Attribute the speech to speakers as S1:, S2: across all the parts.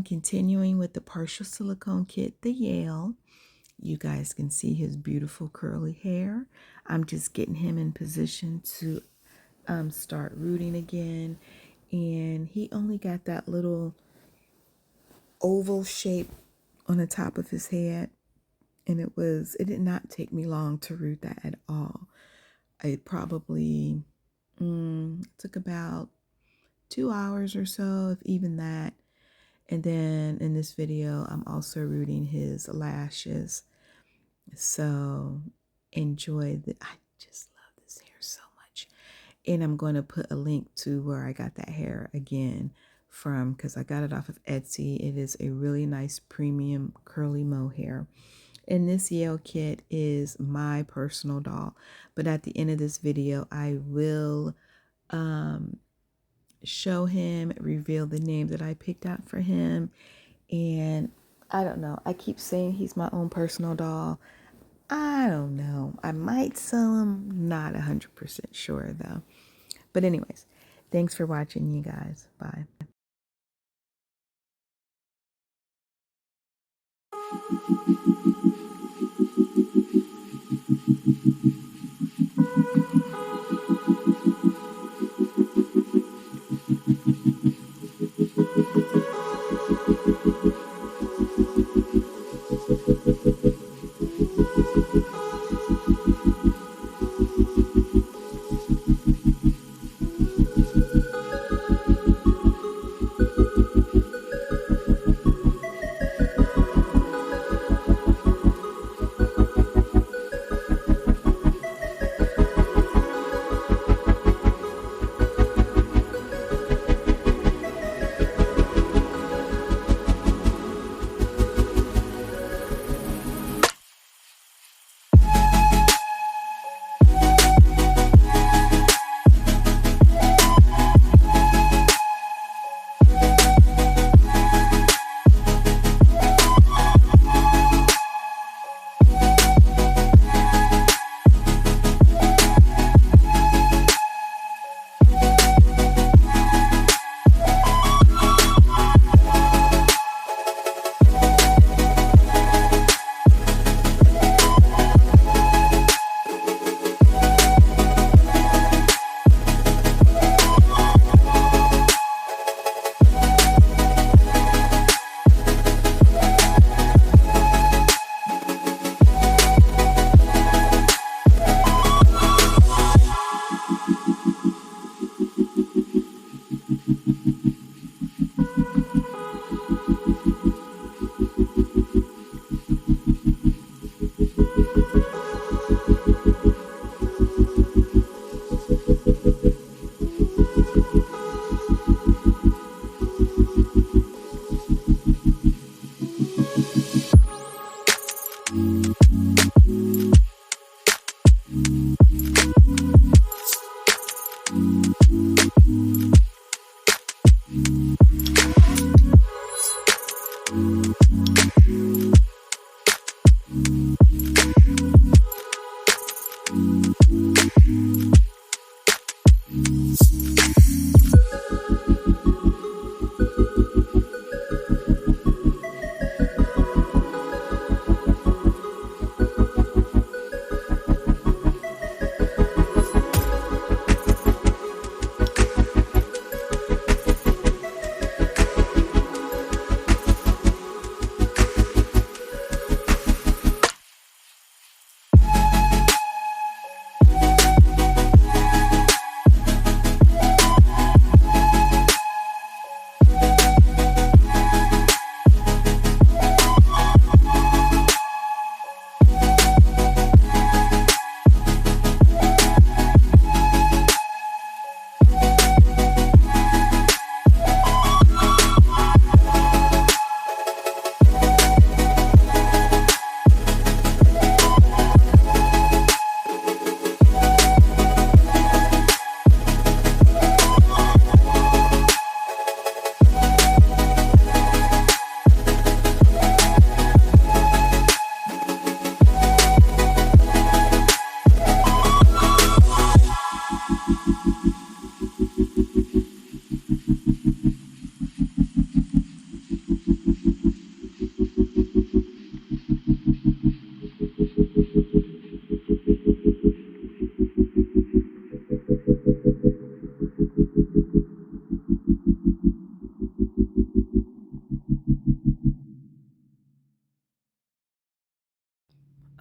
S1: continuing with the partial silicone kit, the Yael. You guys can see his beautiful curly hair. I'm just getting him in position to start rooting again. And he only got that little oval shape on the top of his head. And it did not take me long to root that at all. It probably took about 2 hours or so, if even that. And then in this video, I'm also rooting his lashes. So enjoy I just love this hair so much. And I'm going to put a link to where I got that hair again from, because I got it off of Etsy. It is a really nice premium curly mohair. And this Yael kit is my personal doll. But at the end of this video, I will show him, reveal the name that I picked out for him. And I don't know. I keep saying he's my own personal doll. I don't know. I might sell him. Not 100% sure though. But anyways, thanks for watching, you guys. Bye.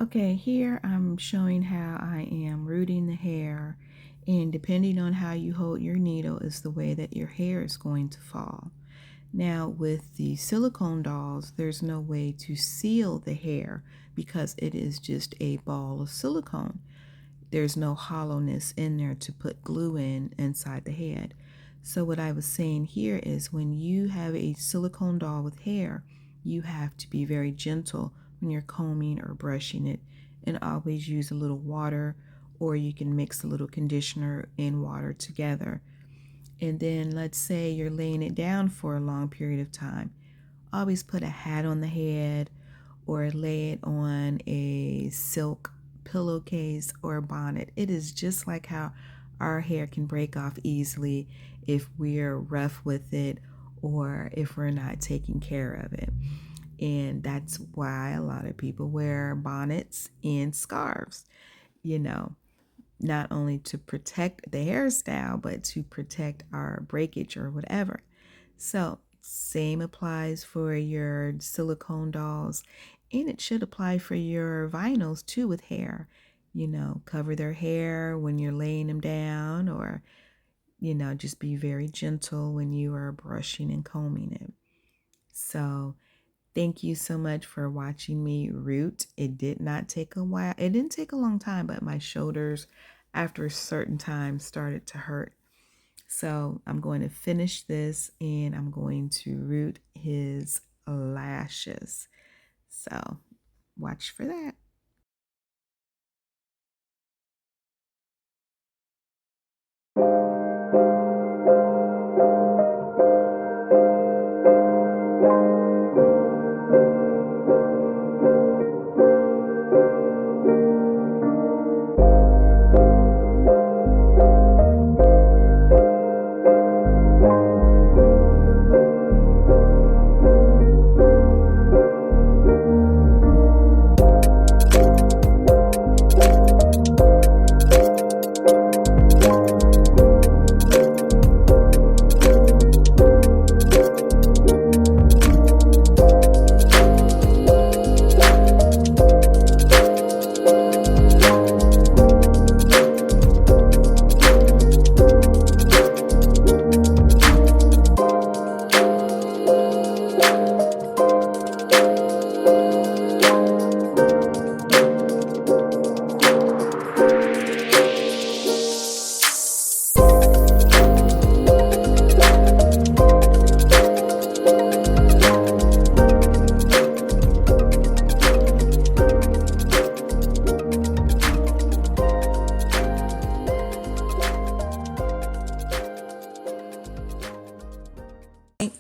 S1: Okay, here I'm showing how I am rooting the hair, and depending on how you hold your needle is the way that your hair is going to fall. Now, with the silicone dolls, there's no way to seal the hair because it is just a ball of silicone. There's no hollowness in there to put glue in inside the head. So what I was saying here is when you have a silicone doll with hair, you have to be very gentle when you're combing or brushing it, and always use a little water, or you can mix a little conditioner and water together. And then let's say you're laying it down for a long period of time. Always put a hat on the head or lay it on a silk pillowcase or a bonnet. It is just like how our hair can break off easily if we're rough with it or if we're not taking care of it. And that's why a lot of people wear bonnets and scarves, you know, not only to protect the hairstyle, but to protect our breakage or whatever. So, same applies for your silicone dolls, and it should apply for your vinyls too with hair. Cover their hair when you're laying them down, or, just be very gentle when you are brushing and combing it. So, thank you so much for watching me root. It did not take a while. It didn't take a long time, but my shoulders after a certain time started to hurt. So I'm going to finish this and I'm going to root his lashes. So watch for that.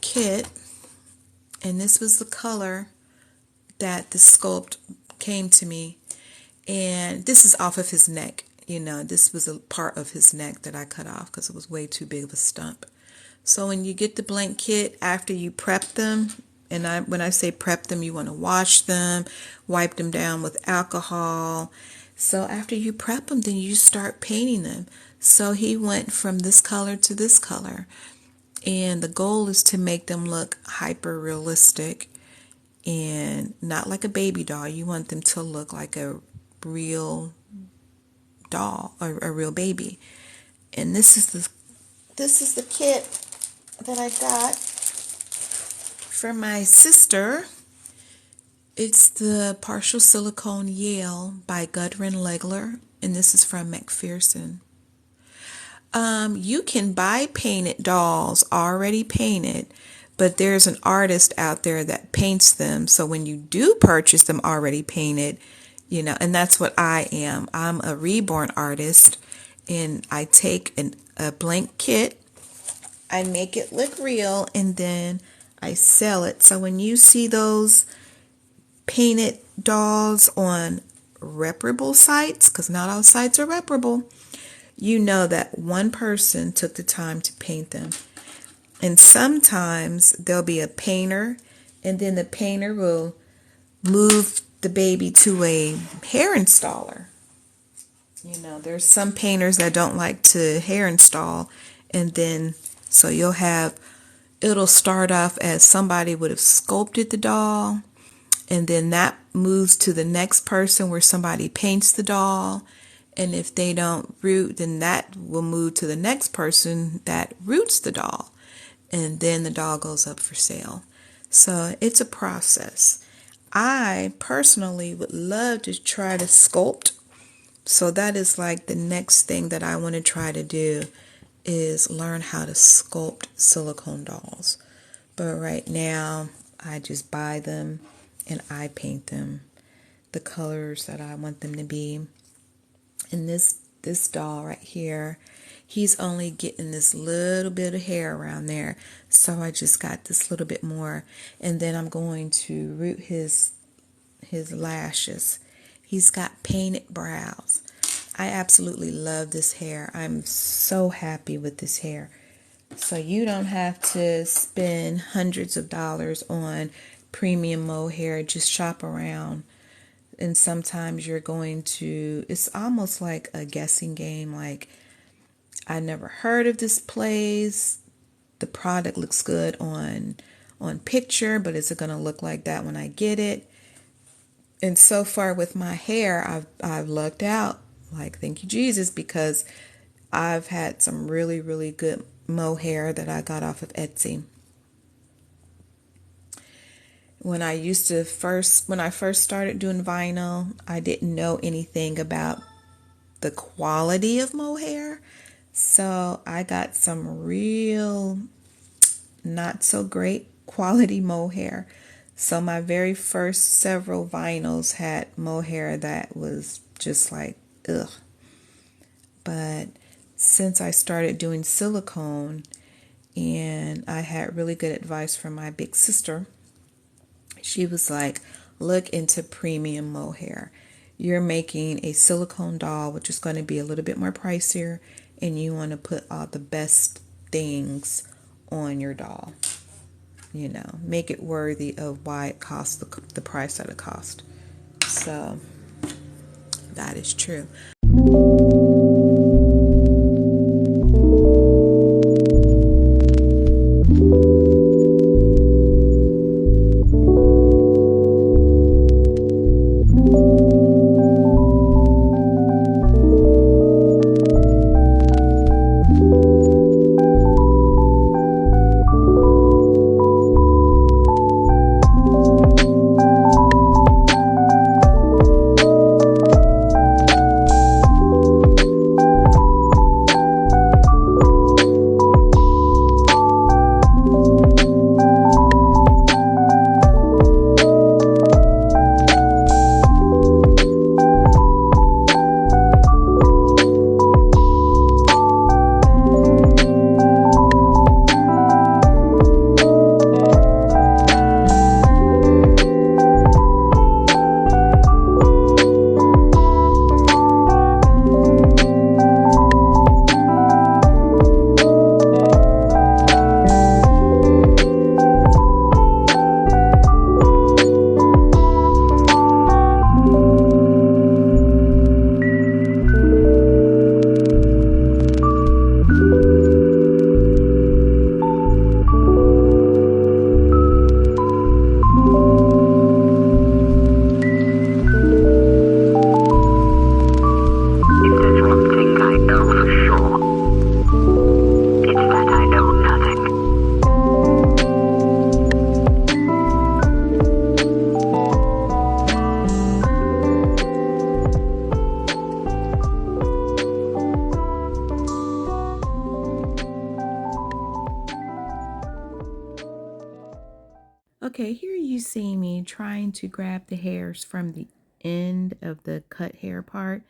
S1: Kit, and this was the color that the sculpt came to me, and this is off of his neck. This was a part of his neck that I cut off because it was way too big of a stump. So when you get the blank kit, after you prep them, and when I say prep them, you want to wash them, wipe them down with alcohol. So after you prep them, then you start painting them. So he went from this color to this color. And the goal is to make them look hyper realistic and not like a baby doll. You want them to look like a real doll or a real baby. And this is the kit that I got from my sister. It's the Partial Silicone Yael by Gudrun Legler, and this is from McPherson. You can buy painted dolls already painted, but there's an artist out there that paints them. So when you do purchase them already painted, and that's what I am. I'm a reborn artist, and I take a blank kit, I make it look real, and then I sell it. So when you see those painted dolls on reparable sites, because not all sites are reparable, you know that one person took the time to paint them. And sometimes there'll be a painter, and then the painter will move the baby to a hair installer. There's some painters that don't like to hair install, and then so it'll start off as somebody would have sculpted the doll, And then that moves to the next person where somebody paints the doll. And if they don't root, then that will move to the next person that roots the doll. And then the doll goes up for sale. So it's a process. I personally would love to try to sculpt. So that is like the next thing that I want to try to do is learn how to sculpt silicone dolls. But right now, I just buy them and I paint them the colors that I want them to be. And this doll right here, he's only getting this little bit of hair around there. So I just got this little bit more. And then I'm going to root his lashes. He's got painted brows. I absolutely love this hair. I'm so happy with this hair. So you don't have to spend hundreds of dollars on premium mohair. Just shop around. And sometimes you're going to, it's almost like a guessing game. Like, I never heard of this place. The product looks good on picture, but is it going to look like that when I get it? And so far with my hair, I've lucked out. Like, thank you, Jesus, because I've had some really, really good mohair that I got off of Etsy. When I first started doing vinyl, I didn't know anything about the quality of mohair. So I got some real not so great quality mohair. So my very first several vinyls had mohair that was just like, ugh. But since I started doing silicone and I had really good advice from my big sister, she was like, look into premium mohair. You're making a silicone doll, which is going to be a little bit more pricier, and you want to put all the best things on your doll. You know, make it worthy of why it costs the price that it cost. So that is true. Okay, here you see me trying to grab the hairs from the end of the cut hair part,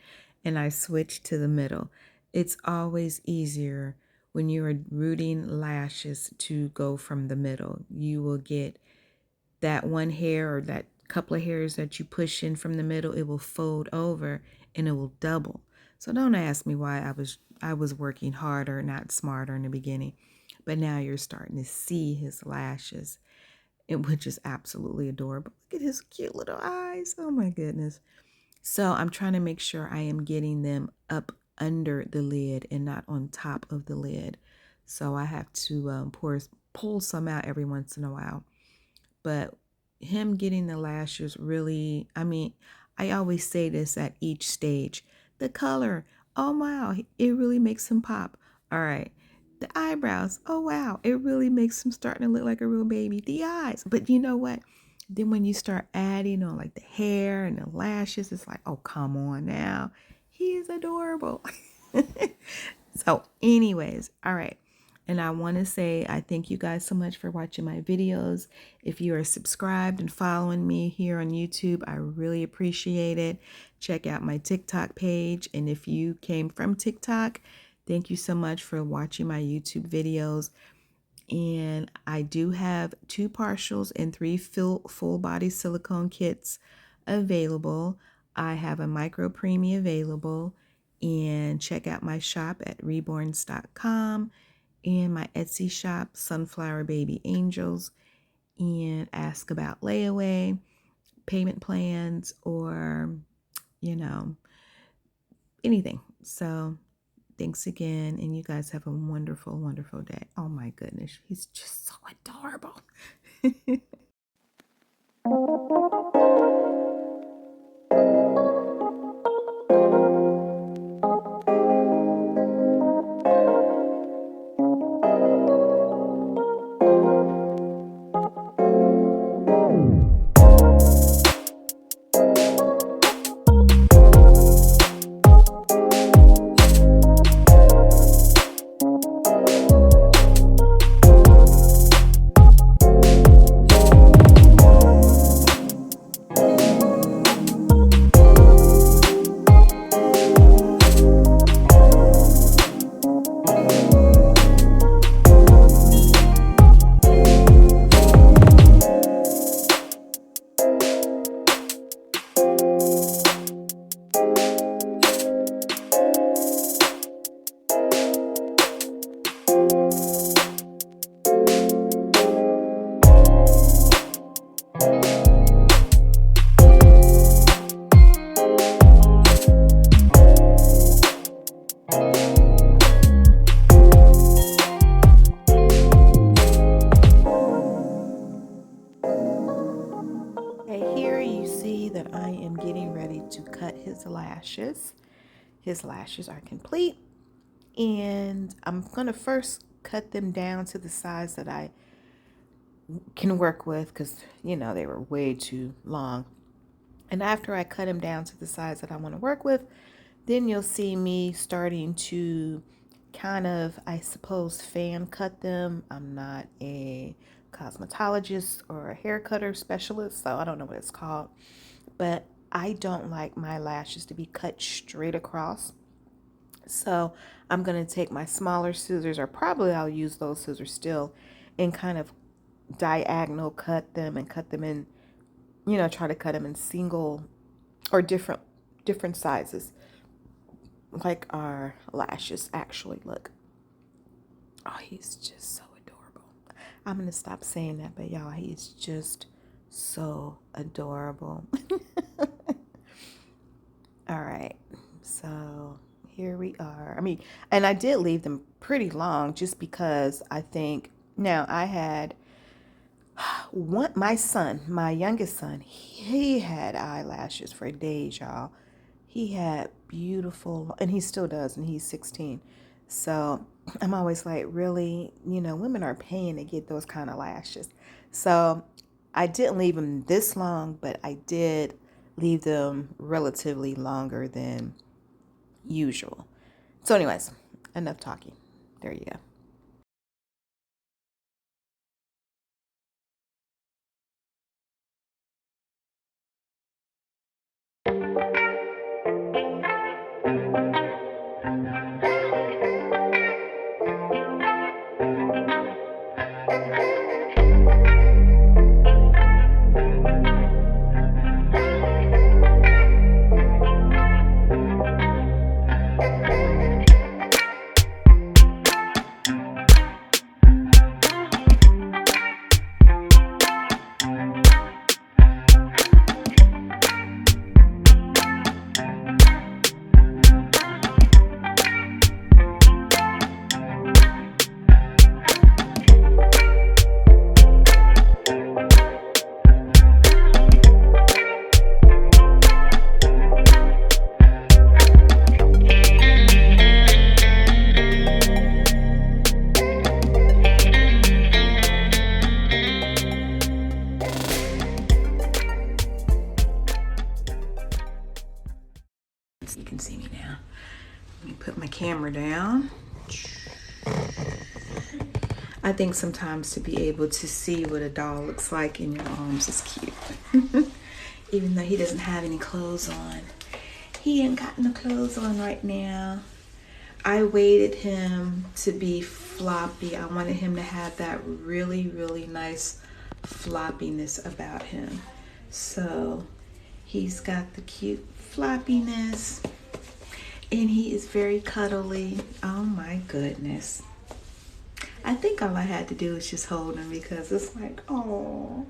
S1: and I switch to the middle. It's always easier when you are rooting lashes to go from the middle. You will get that one hair or that couple of hairs that you push in from the middle, it will fold over and it will double. So don't ask me why I was working harder, not smarter in the beginning. But now you're starting to see his lashes, which is absolutely adorable. Look at his cute little eyes. Oh my goodness. So I'm trying to make sure I am getting them up under the lid and not on top of the lid. So I have to pull some out every once in a while. But him getting the lashes really, I mean, I always say this at each stage. The color, oh wow, it really makes him pop. All right. The eyebrows, oh wow, it really makes him starting to look like a real baby. The eyes, but you know what? Then when you start adding on like the hair and the lashes, it's like, oh, come on now. He is adorable. So, anyways, all right. And I want to say I thank you guys so much for watching my videos. If you are subscribed and following me here on YouTube, I really appreciate it. Check out my TikTok page. And if you came from TikTok, thank you so much for watching my YouTube videos. And I do have 2 partials and 3 full body silicone kits available. I have a micro preemie available. And check out my shop at reborns.com and my Etsy shop, Sunflower Baby Angels, and ask about layaway, payment plans, or, you know, anything. So thanks again, and you guys have a wonderful, wonderful day. Oh my goodness, he's just so adorable. Okay, here you see that I am getting ready to cut his lashes. His lashes are complete, and I'm going to first cut them down to the size that I can work with because, you know, they were way too long. And after I cut them down to the size that I want to work with, then you'll see me starting to kind of, I suppose, fan cut them. I'm not a cosmetologist or a hair cutter specialist, so I don't know what it's called. But I don't like my lashes to be cut straight across. So I'm going to take my smaller scissors, or probably I'll use those scissors still, and kind of diagonal cut them and cut them in, you know, try to cut them in single or different sizes, like our lashes actually look. Oh, he's just so adorable. I'm gonna stop saying that, but y'all, he's just so adorable. All right, so here we are. I mean, and I did leave them pretty long just because I think, now I had my son, my youngest son, he had eyelashes for days, y'all. He had beautiful, and he still does, and he's 16. So I'm always like, really, you know, women are paying to get those kind of lashes. So I didn't leave them this long, but I did leave them relatively longer than usual. So anyways, enough talking. There you go. You can see me now. Let me put my camera down. I think sometimes to be able to see what a doll looks like in your arms is cute. Even though he doesn't have any clothes on. He ain't got no clothes on right now. I waited him to be floppy. I wanted him to have that really, really nice floppiness about him. So he's got the cute floppiness. And he is very cuddly. Oh my goodness. I think all I had to do was just hold him because it's like, oh.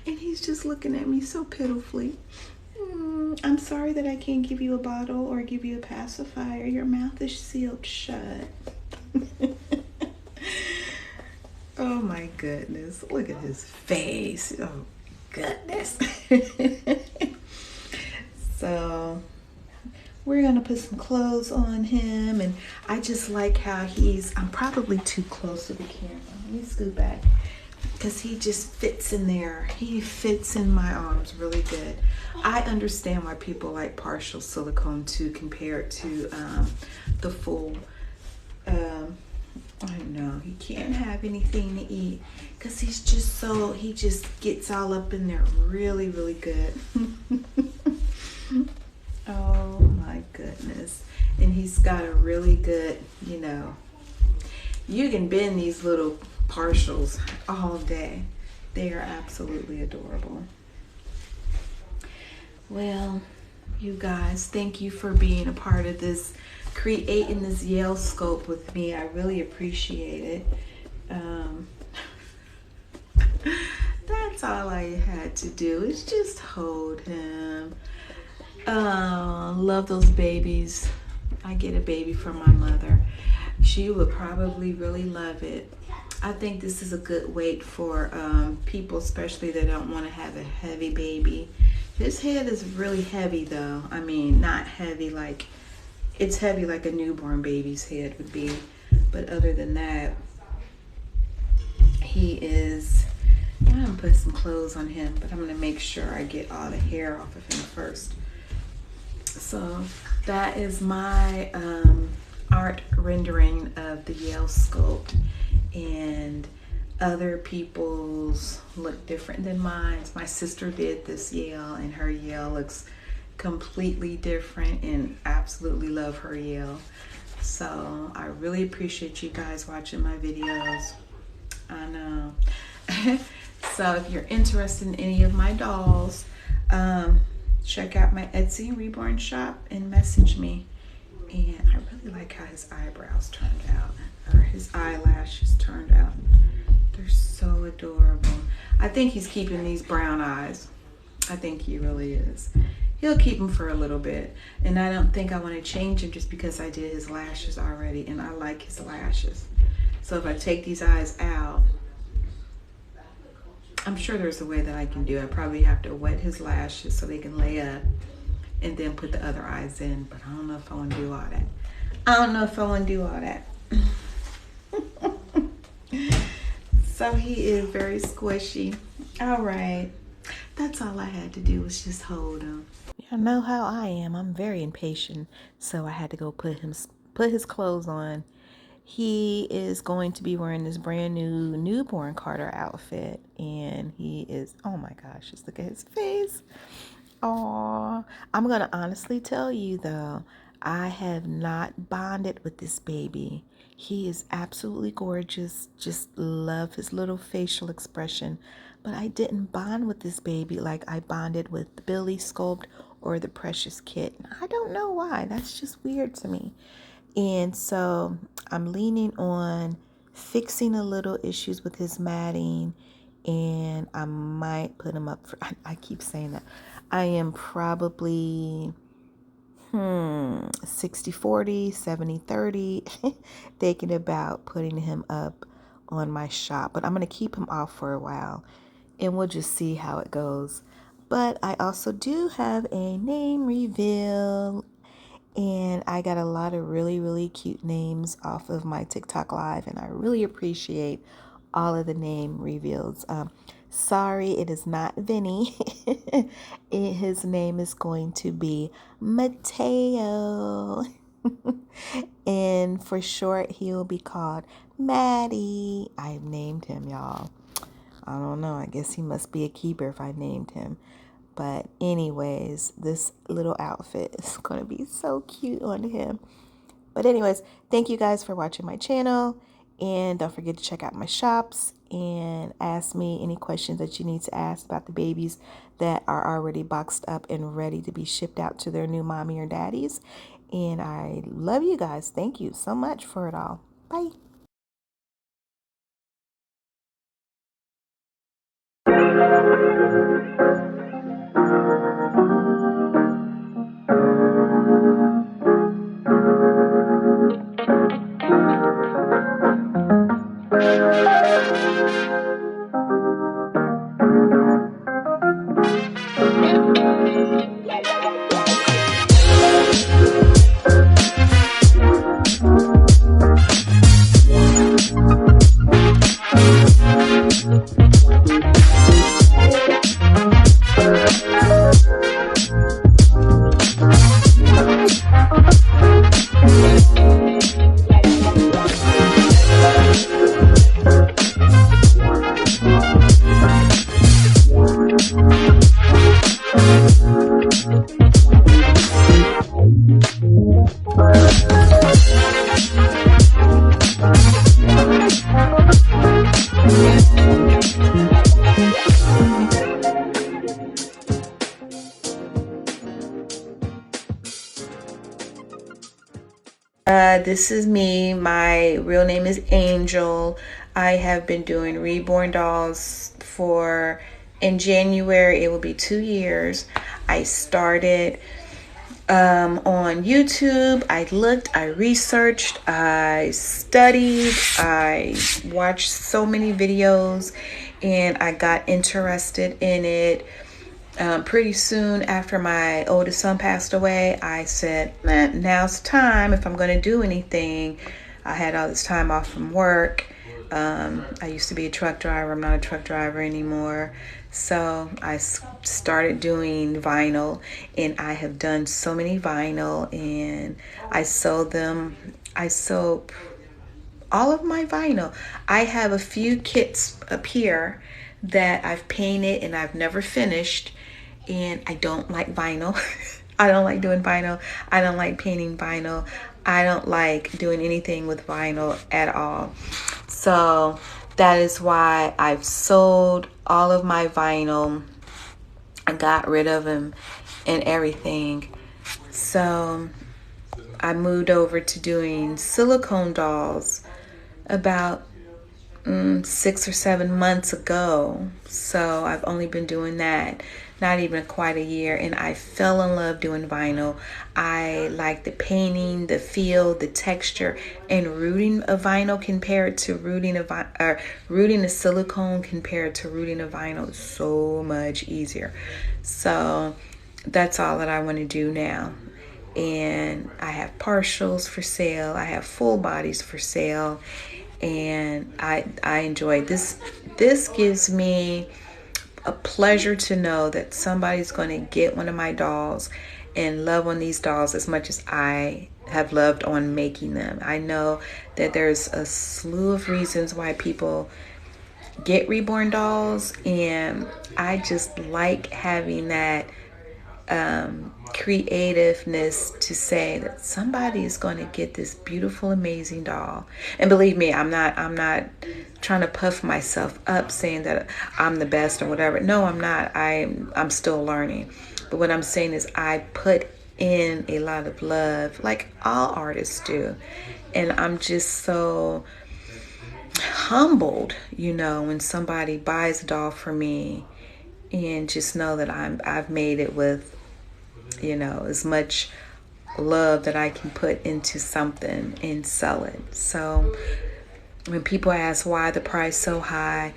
S1: And he's just looking at me so pitifully. I'm sorry that I can't give you a bottle or give you a pacifier. Your mouth is sealed shut. Oh my goodness. Look at his face. Oh goodness. So we're gonna put some clothes on him, and I just like how I'm probably too close to the camera. Let me scoot back because he just fits in there. He fits in my arms really good. I understand why people like partial silicone too compared to the full. I know he can't have anything to eat because he just gets all up in there really, really good. Oh my goodness. And he's got a really good, you can bend these little partials all day. They are absolutely adorable. Well, you guys, thank you for being a part of this, creating this Yael sculpt with me. I really appreciate it. That's all I had to do is just hold him. Love those babies. I get a baby from my mother. She would probably really love it. I think this is a good weight for people, especially that don't want to have a heavy baby. His head is really heavy though. I mean, not heavy like, it's heavy like a newborn baby's head would be. But other than that, he is, I'm gonna put some clothes on him, but I'm gonna make sure I get all the hair off of him first. So that is my art rendering of the Yael sculpt, and other people's look different than mine. My sister did this Yael, and her Yael looks completely different, and absolutely love her Yael. So I really appreciate you guys watching my videos. I know. So if you're interested in any of my dolls, check out my Etsy Reborn shop and message me. And I really like how his eyebrows turned out, or his eyelashes turned out. They're so adorable. I think he's keeping these brown eyes. I think he really is. He'll keep them for a little bit, and I don't think I want to change him just because I did his lashes already, and I like his lashes. So if I take these eyes out, I'm sure there's a way that I can do it. I probably have to wet his lashes so they can lay up and then put the other eyes in, but I don't know if I want to do all that. I don't know if I want to do all that. So he is very squishy. All right. That's all I had to do was just hold him. You know how I am. I'm very impatient. So I had to go put his clothes on. He is going to be wearing this brand new newborn Carter outfit. And he is, oh my gosh, just look at his face. Aw. I'm going to honestly tell you though, I have not bonded with this baby. He is absolutely gorgeous. Just love his little facial expression. But I didn't bond with this baby like I bonded with the Billy Sculpt or the Precious Kitten. I don't know why. That's just weird to me. And so I'm leaning on fixing a little issues with his matting, and I might put him up for, I keep saying that. I am probably 60-40, 70-30 thinking about putting him up on my shop, but I'm going to keep him off for a while and we'll just see how it goes. But I also do have a name reveal, and I got a lot of really, really cute names off of my TikTok live, and I really appreciate all of the name reveals. Sorry, it is not Vinny. His name is going to be Mateo. And for short, he'll be called Maddie. I've named him, y'all. I don't know. I guess he must be a keeper if I named him. But anyways, this little outfit is going to be so cute on him. But anyways, thank you guys for watching my channel. And don't forget to check out my shops and ask me any questions that you need to ask about the babies that are already boxed up and ready to be shipped out to their new mommy or daddies. And I love you guys. Thank you so much for it all. Bye. This is me. My real name is Angel. I have been doing reborn dolls in January, it will be 2 years. I started on YouTube. I looked, I researched, I studied, I watched so many videos, and I got interested in it. Pretty soon after my oldest son passed away, I said, now's the time if I'm going to do anything. I had all this time off from work. I used to be a truck driver. I'm not a truck driver anymore. So I started doing vinyl, and I have done so many vinyl, and I sold them. I sold all of my vinyl. I have a few kits up here that I've painted and I've never finished, and I don't like vinyl. I don't like doing vinyl. I don't like painting vinyl. I don't like doing anything with vinyl at all. So that is why I've sold all of my vinyl. I got rid of them and everything. So I moved over to doing silicone dolls about 6 or 7 months ago. So I've only been doing that not even quite a year, and I fell in love doing vinyl. I like the painting, the feel, the texture, and rooting a vinyl compared to rooting a silicone compared to rooting a vinyl is so much easier. So that's all that I want to do now. And I have partials for sale. I have full bodies for sale. And I enjoy this. This gives me a pleasure to know that somebody's going to get one of my dolls and love on these dolls as much as I have loved on making them. I know that there's a slew of reasons why people get reborn dolls, and I just like having that creativeness to say that somebody is going to get this beautiful, amazing doll. And believe me, I'm not trying to puff myself up saying that I'm the best or whatever. No, I'm not. I'm still learning. But what I'm saying is I put in a lot of love, like all artists do. And I'm just so humbled, when somebody buys a doll for me, and just know that I've made it with as much love that I can put into something and sell it. So when people ask why the price so high,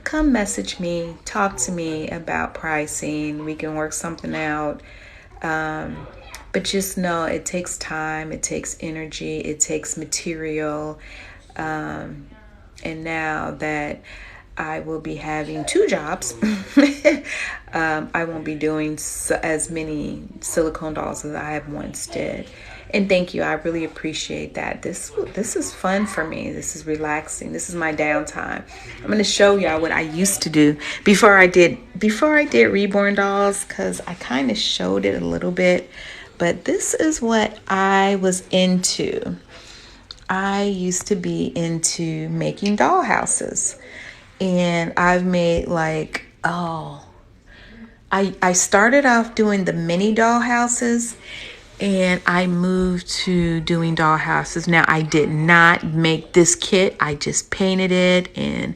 S1: come message me, talk to me about pricing. We can work something out. But just know it takes time, it takes energy, it takes material. And now that I will be having 2 jobs. I won't be doing as many silicone dolls as I once did. And thank you. I really appreciate that. This is fun for me. This is relaxing. This is my downtime. I'm going to show y'all what I used to do before I did reborn dolls, because I kind of showed it a little bit. But this is what I was into. I used to be into making doll houses. And I've made like, I started off doing the mini doll houses, and I moved to doing doll houses. Now, I did not make this kit. I just painted it and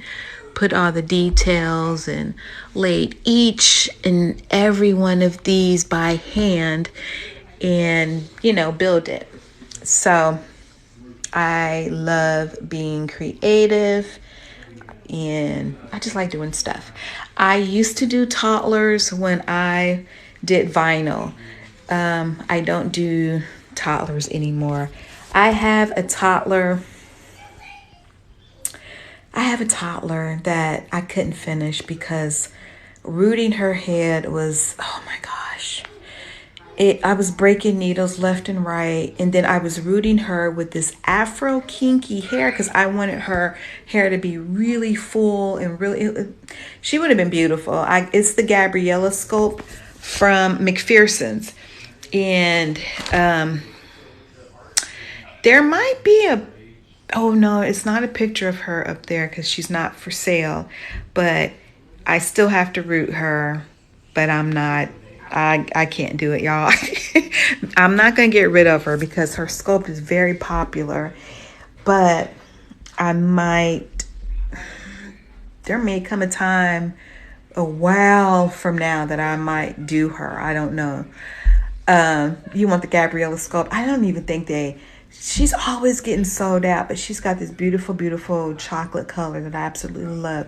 S1: put all the details and laid each and every one of these by hand and, build it. So I love being creative, and I just like doing stuff. I used to do toddlers when I did vinyl. I don't do toddlers anymore. I have a toddler that I couldn't finish because rooting her head was, oh my gosh. I was breaking needles left and right, and then I was rooting her with this afro kinky hair because I wanted her hair to be really full and really, she would have been beautiful. It's the Gabriella sculpt from McPherson's, and there might be oh no, it's not a picture of her up there because she's not for sale, but I still have to root her, but I can't do it, y'all. I'm not going to get rid of her because her sculpt is very popular, but there may come a time a while from now that I might do her. I don't know. You want the Gabriella sculpt? I don't even think she's always getting sold out, but she's got this beautiful, beautiful chocolate color that I absolutely love.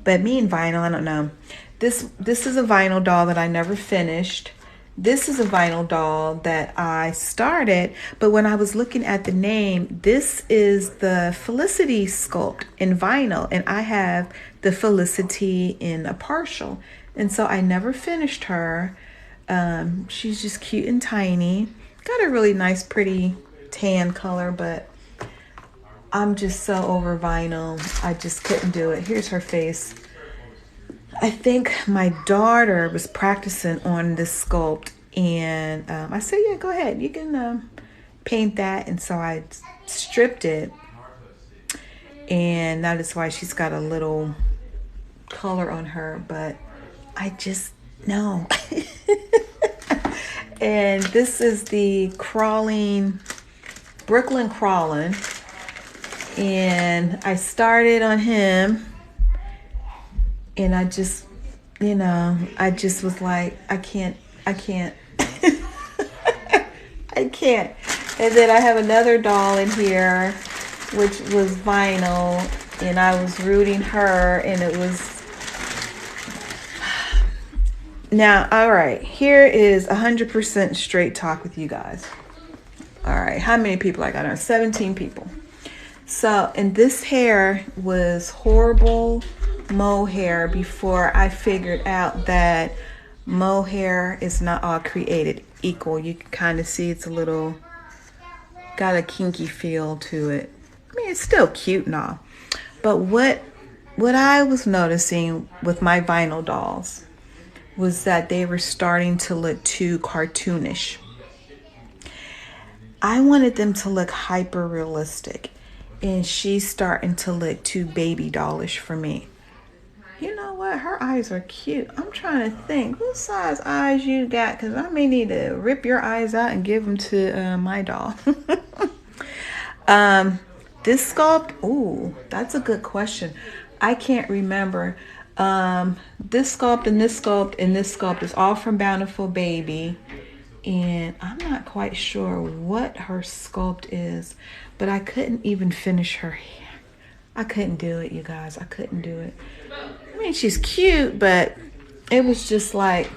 S1: But me and vinyl, I don't know. This is a vinyl doll that I never finished. This is a vinyl doll that I started, but when I was looking at the name, this is the Felicity sculpt in vinyl, and I have the Felicity in a partial. And so I never finished her. She's just cute and tiny. Got a really nice, pretty tan color, but I'm just so over vinyl. I just couldn't do it. Here's her face. I think my daughter was practicing on this sculpt, and I said, yeah, go ahead. You can paint that. And so I stripped it, and that is why she's got a little color on her, but I just, no. And this is the Brooklyn Crawling, and I started on him. And I just, I just was like, I can't. I can't. And then I have another doll in here, which was vinyl, and I was rooting her, and it was. Now, all right, here is 100% straight talk with you guys. All right, how many people I got on? 17 people. So, and this hair was horrible mohair before I figured out that mohair is not all created equal. You can kind of see it's got a kinky feel to it. I mean, it's still cute and all. But what I was noticing with my vinyl dolls was that they were starting to look too cartoonish. I wanted them to look hyper realistic, and she's starting to look too baby dollish for me. You know what? Her eyes are cute. I'm trying to think what size eyes you got, because I may need to rip your eyes out and give them to my doll. This sculpt, ooh, that's a good question. I can't remember. This sculpt and this sculpt and this sculpt is all from Bountiful Baby. And I'm not quite sure what her sculpt is, but I couldn't even finish her hair. I couldn't do it, you guys. I couldn't do it. I mean, she's cute, but it was just like,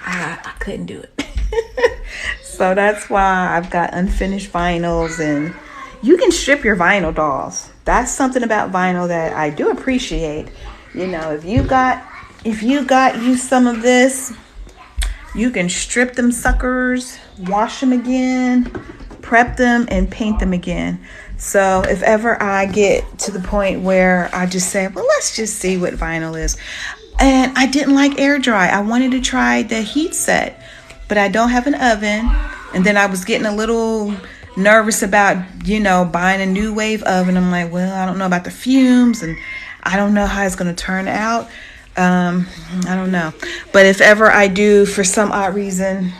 S1: I couldn't do it. So that's why I've got unfinished vinyls. And you can strip your vinyl dolls. That's something about vinyl that I do appreciate. You know, if you got you some of this, you can strip them suckers, wash them again, prep them, and paint them again. So if ever I get to the point where I just say, well, let's just see what vinyl is. And I didn't like air dry. I wanted to try the heat set, but I don't have an oven. And then I was getting a little nervous about, you know, buying a new wave oven. I'm like, well, I don't know about the fumes, and I don't know how it's going to turn out. I don't know. But if ever I do, for some odd reason,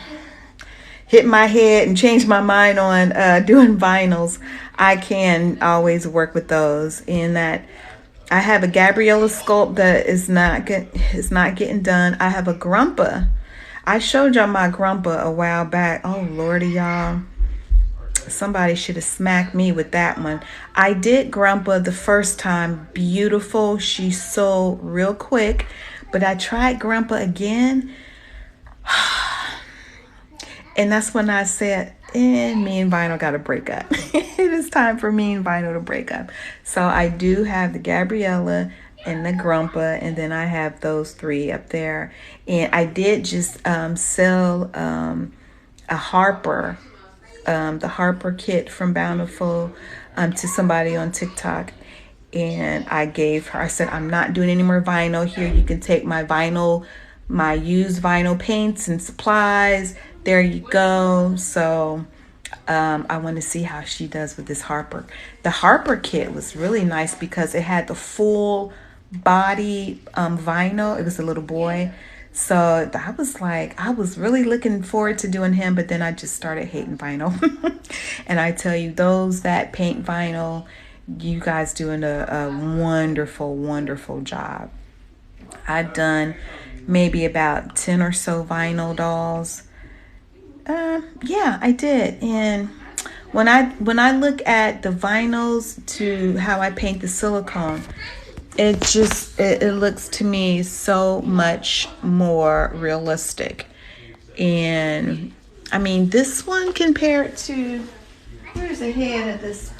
S1: hit my head and change my mind on doing vinyls, I can always work with those. In that, I have a Gabriella sculpt that is not getting done. I have a Grumpa. I showed y'all my Grumpa a while back. Oh Lordy, y'all. Somebody should have smacked me with that one. I did Grumpa the first time. Beautiful. She sold real quick. But I tried Grumpa again. And that's when I said, me and vinyl got to break up. It is time for me and vinyl to break up. So I do have the Gabriella and the Grumpa, and then I have those three up there. And I did just sell a Harper, the Harper kit from Bountiful, to somebody on TikTok. And I said, I'm not doing any more vinyl here. You can take my used vinyl paints and supplies. There you go. So I want to see how she does with this Harper. The Harper kit was really nice because it had the full body vinyl. It was a little boy. So I was really looking forward to doing him, but then I just started hating vinyl. And I tell you, those that paint vinyl, you guys doing a wonderful, wonderful job. I've done maybe about 10 or so vinyl dolls. Yeah, I did. And when I look at the vinyls to how I paint the silicone, it looks to me so much more realistic. And I mean, this one compared to, where's the head of this?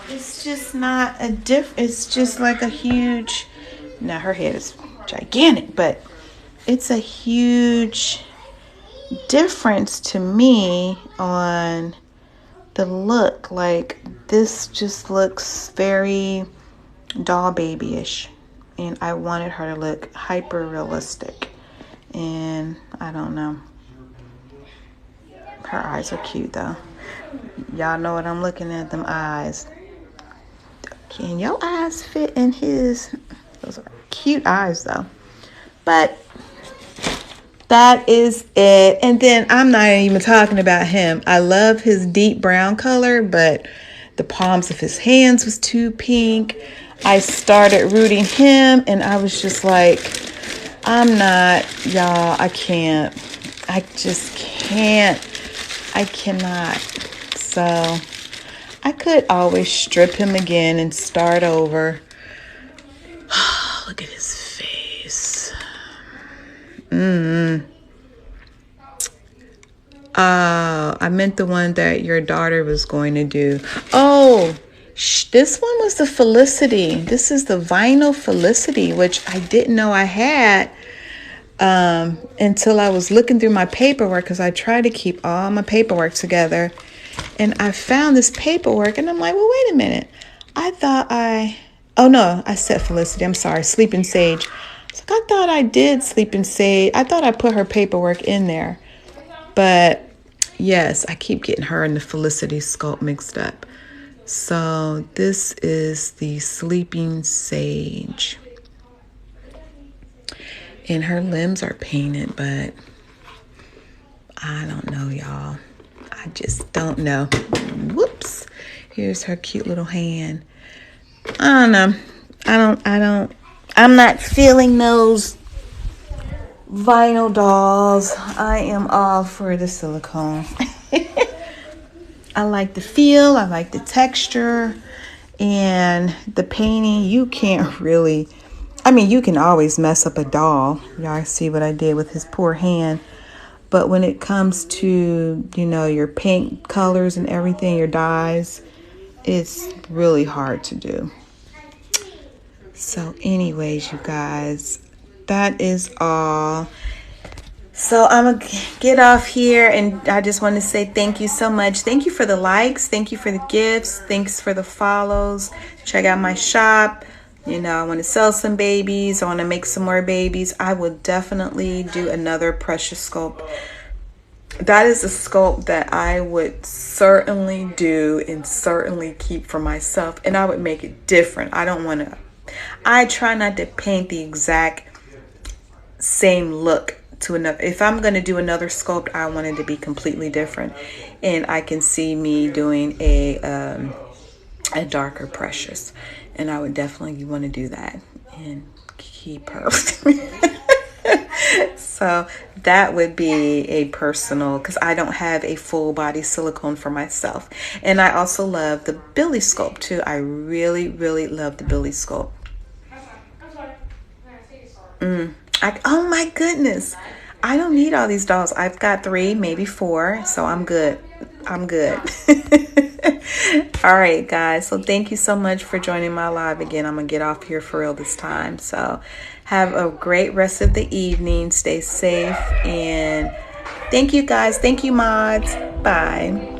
S1: It's just not it's just like a huge, now her head is gigantic, but it's a huge difference to me on the look. Like, this just looks very doll babyish, and I wanted her to look hyper realistic. And I don't know, her eyes are cute though. Y'all know what I'm looking at, them eyes. Can your eyes fit in his? Those are cute eyes though. But that is it. And then I'm not even talking about him. I love his deep brown color, but the palms of his hands was too pink. I started rooting him, and I was just like, y'all, I can't. I just can't. I cannot. So I could always strip him again and start over. Look at his face. I meant the one that your daughter was going to do. Oh, this one was the Felicity. This is the vinyl Felicity, which I didn't know I had until I was looking through my paperwork, because I try to keep all my paperwork together. And I found this paperwork, and I'm like, well, wait a minute. Oh no, I said Felicity. I'm sorry, Sleeping Sage. So I thought I did Sleeping Sage. I thought I put her paperwork in there. But yes, I keep getting her and the Felicity sculpt mixed up. So this is the Sleeping Sage. And her limbs are painted, but I don't know, y'all. I just don't know. Whoops. Here's her cute little hand. I don't know. I'm not feeling those vinyl dolls. I am all for the silicone. I like the feel. I like the texture. And the painting, you can't really, you can always mess up a doll. Y'all see what I did with his poor hand. But when it comes to, your paint colors and everything, your dyes, It's really hard to do. So anyways, you guys, that is all. So I'm going to get off here, and I just want to say thank you so much. Thank you for the likes. Thank you for the gifts. Thanks for the follows. Check out my shop. You know, I want to sell some babies. I want to make some more babies. I will definitely do another precious sculpt. That is a sculpt that I would certainly do and certainly keep for myself. And I would make it different. I try not to paint the exact same look to another. If I'm going to do another sculpt, I want it to be completely different. And I can see me doing a darker precious. And I would definitely want to do that and keep her. So that would be a personal, because I don't have a full body silicone for myself. And I also love the Billy sculpt too. I really, really love the Billy sculpt. Oh my goodness. I don't need all these dolls. I've got 3, maybe 4. So I'm good. I'm good. All right, guys. So thank you so much for joining my live again. I'm going to get off here for real this time. So have a great rest of the evening. Stay safe. And thank you, guys. Thank you, mods. Bye.